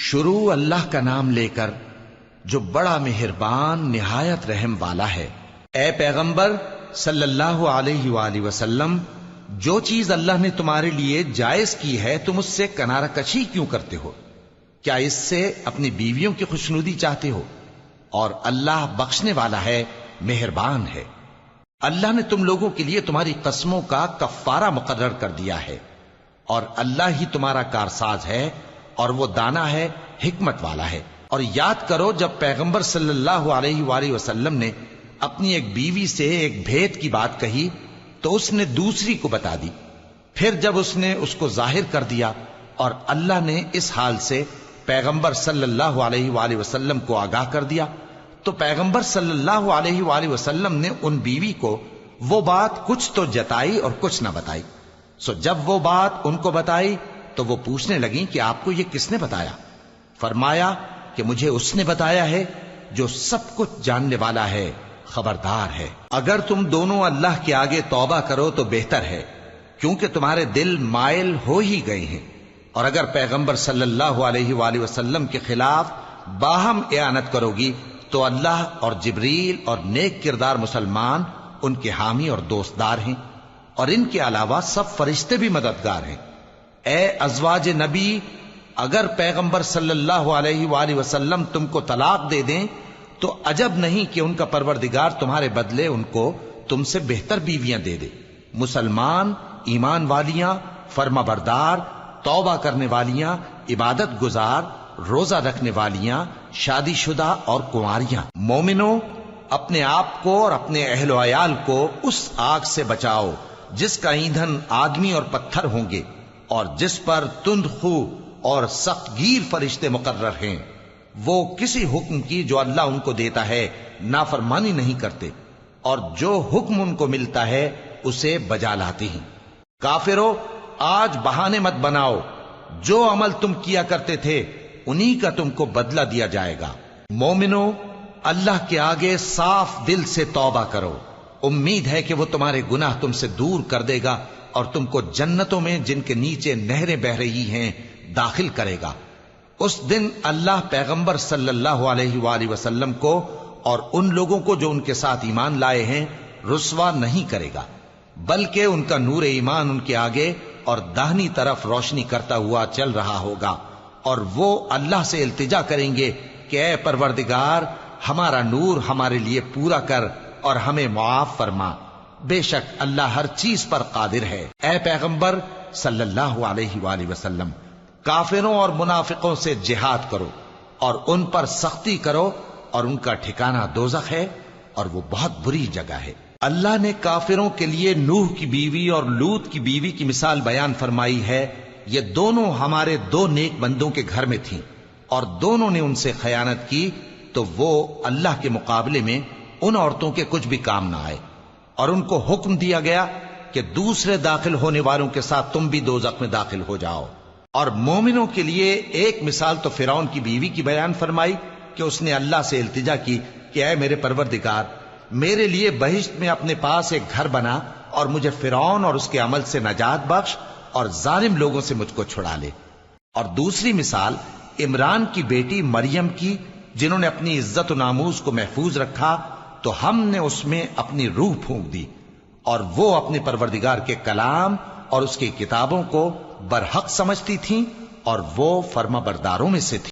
شروع اللہ کا نام لے کر جو بڑا مہربان نہایت رحم والا ہے۔ اے پیغمبر صلی اللہ علیہ وآلہ وسلم، جو چیز اللہ نے تمہارے لیے جائز کی ہے تم اس سے کنارہ کشی کیوں کرتے ہو؟ کیا اس سے اپنی بیویوں کی خوشنودی چاہتے ہو؟ اور اللہ بخشنے والا ہے، مہربان ہے۔ اللہ نے تم لوگوں کے لیے تمہاری قسموں کا کفارہ مقرر کر دیا ہے، اور اللہ ہی تمہارا کارساز ہے، اور وہ دانا ہے، حکمت والا ہے۔ اور یاد کرو جب پیغمبر صلی اللہ علیہ وآلہ وسلم نے اپنی ایک بیوی سے ایک بھید کی بات کہی تو اس نے دوسری کو بتا دی، پھر جب اس نے اس کو ظاہر کر دیا اور اللہ نے اس حال سے پیغمبر صلی اللہ علیہ وآلہ وسلم کو آگاہ کر دیا تو پیغمبر صلی اللہ علیہ وآلہ وسلم نے ان بیوی کو وہ بات کچھ تو جتائی اور کچھ نہ بتائی۔ سو جب وہ بات ان کو بتائی تو وہ پوچھنے لگیں کہ آپ کو یہ کس نے بتایا؟ فرمایا کہ مجھے اس نے بتایا ہے جو سب کچھ جاننے والا ہے، خبردار ہے۔ اگر تم دونوں اللہ کے آگے توبہ کرو تو بہتر ہے، کیونکہ تمہارے دل مائل ہو ہی گئے ہیں، اور اگر پیغمبر صلی اللہ علیہ وآلہ وسلم کے خلاف باہم اعانت کرو گی تو اللہ اور جبریل اور نیک کردار مسلمان ان کے حامی اور دوستدار ہیں، اور ان کے علاوہ سب فرشتے بھی مددگار ہیں۔ اے ازواج نبی، اگر پیغمبر صلی اللہ علیہ وآلہ وسلم تم کو طلاق دے دیں تو عجب نہیں کہ ان کا پروردگار تمہارے بدلے ان کو تم سے بہتر بیویاں دے دے، مسلمان، ایمان والیاں، فرما بردار، توبہ کرنے والیاں، عبادت گزار، روزہ رکھنے والیاں، شادی شدہ اور کنواریاں۔ مومنوں، اپنے آپ کو اور اپنے اہل و عیال کو اس آگ سے بچاؤ جس کا ایندھن آدمی اور پتھر ہوں گے، اور جس پر تند خو اور سخت گیر فرشتے مقرر ہیں۔ وہ کسی حکم کی جو اللہ ان کو دیتا ہے نافرمانی نہیں کرتے، اور جو حکم ان کو ملتا ہے اسے بجا لاتے ہیں۔ کافرو، آج بہانے مت بناؤ، جو عمل تم کیا کرتے تھے انہی کا تم کو بدلہ دیا جائے گا۔ مومنو، اللہ کے آگے صاف دل سے توبہ کرو، امید ہے کہ وہ تمہارے گناہ تم سے دور کر دے گا اور تم کو جنتوں میں جن کے نیچے نہریں بہ رہی ہیں داخل کرے گا۔ اس دن اللہ پیغمبر صلی اللہ علیہ وآلہ وسلم کو اور ان لوگوں کو جو ان کے ساتھ ایمان لائے ہیں رسوا نہیں کرے گا، بلکہ ان کا نور ایمان ان کے آگے اور داہنی طرف روشنی کرتا ہوا چل رہا ہوگا، اور وہ اللہ سے التجا کریں گے کہ اے پروردگار، ہمارا نور ہمارے لیے پورا کر اور ہمیں معاف فرما، بے شک اللہ ہر چیز پر قادر ہے۔ اے پیغمبر صلی اللہ علیہ وآلہ وسلم، کافروں اور منافقوں سے جہاد کرو اور ان پر سختی کرو، اور ان کا ٹھکانہ دوزخ ہے اور وہ بہت بری جگہ ہے۔ اللہ نے کافروں کے لیے نوح کی بیوی اور لوط کی بیوی کی مثال بیان فرمائی ہے۔ یہ دونوں ہمارے دو نیک بندوں کے گھر میں تھیں، اور دونوں نے ان سے خیانت کی تو وہ اللہ کے مقابلے میں ان عورتوں کے کچھ بھی کام نہ آئے، اور ان کو حکم دیا گیا کہ دوسرے داخل ہونے والوں کے ساتھ تم بھی دوزخ میں داخل ہو جاؤ۔ اور مومنوں کے لیے ایک مثال تو فرعون کی بیوی کی بیان فرمائی کہ اس نے اللہ سے التجا کی کہ اے میرے پروردگار، میرے لیے بہشت میں اپنے پاس ایک گھر بنا اور مجھے فرعون اور اس کے عمل سے نجات بخش اور ظالم لوگوں سے مجھ کو چھڑا لے۔ اور دوسری مثال عمران کی بیٹی مریم کی، جنہوں نے اپنی عزت و ناموس کو محفوظ رکھا تو ہم نے اس میں اپنی روح پھونک دی، اور وہ اپنے پروردگار کے کلام اور اس کی کتابوں کو برحق سمجھتی تھیں، اور وہ فرما برداروں میں سے تھی۔